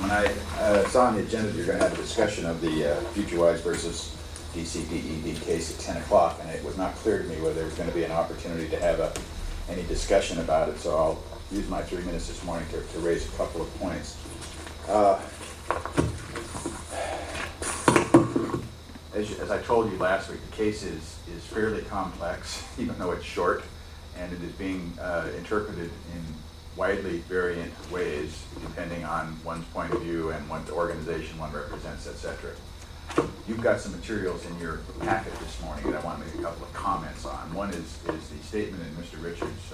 gentlemen. I saw on the agenda you're going to have a discussion of the Future Wise versus DCDED case at 10 o'clock, and it was not clear to me whether there was going to be an opportunity to have any discussion about it, so I'll use my 3 minutes this morning to raise a couple of points. As I told you last week, the case is fairly complex, even though it's short, and it is being interpreted in widely variant ways depending on one's point of view and what organization one represents, etc. You've got some materials in your packet this morning that I want to make a couple of comments on. One is the statement in Mr. Richards'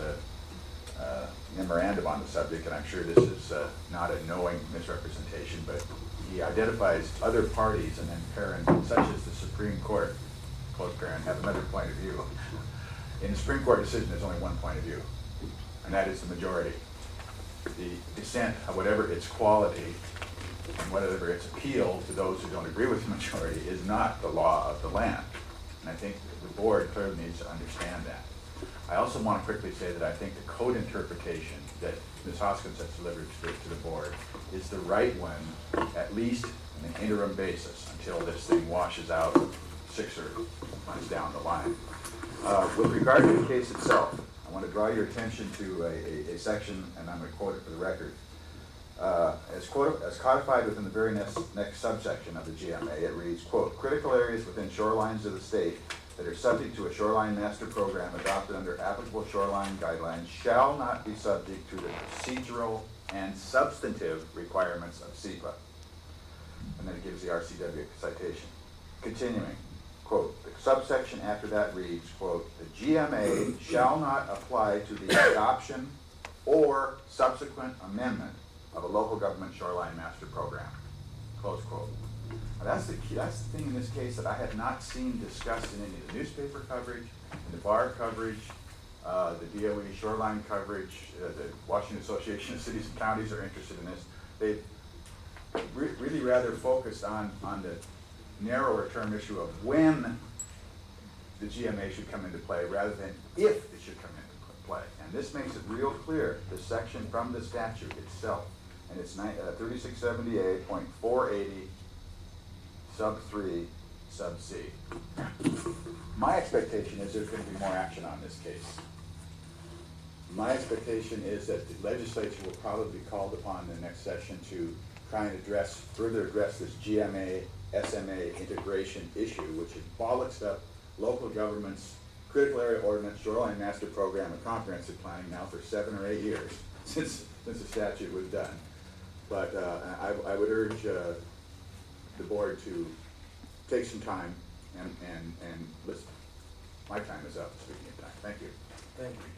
memorandum on the subject, and I'm sure this is not a knowing misrepresentation, but he identifies other parties and then parents, such as the Supreme Court, close parent, have another point of view. In the Supreme Court decision, there's only one point of view, and that is the majority. The dissent, whatever its quality and whatever its appeal to those who don't agree with the majority, is not the law of the land. And I think the board clearly needs to understand that. I also want to quickly say that I think the code interpretation that Ms. Hoskins has delivered to the board is the right one, at least on an interim basis, until this thing washes out 6 or months down the line. With regard to the case itself, I want to draw your attention to a section, and I'm going to quote it for the record. As codified within the very next subsection of the GMA, it reads, quote, critical areas within shorelines of the state that are subject to a shoreline master program adopted under applicable shoreline guidelines shall not be subject to the procedural and substantive requirements of SEPA. And then it gives the RCW citation. Continuing, quote, the subsection after that reads, quote, the GMA shall not apply to the adoption or subsequent amendment of a local government shoreline master program, close quote. Now that's the key, that's the thing in this case that I have not seen discussed in any of the newspaper coverage, in the bar coverage, the DOE shoreline coverage, the Washington Association of Cities and Counties are interested in this. They've really rather focused on the narrower term issue of when the GMA should come into play rather than if it should come into play. And this makes it real clear, this section from the statute itself, and it's 3678.480 sub 3 sub C. My expectation is there's going to be more action on this case. My expectation is that the legislature will probably be called upon in the next session to try and further address this GMA SMA integration issue, which has bollocksed up local government's critical area ordinance, shoreline master program, and comprehensive planning now for 7 or 8 years since the statute was done. But I would urge the board to take some time and listen. My time is up, speaking of time. Thank you. Thank you.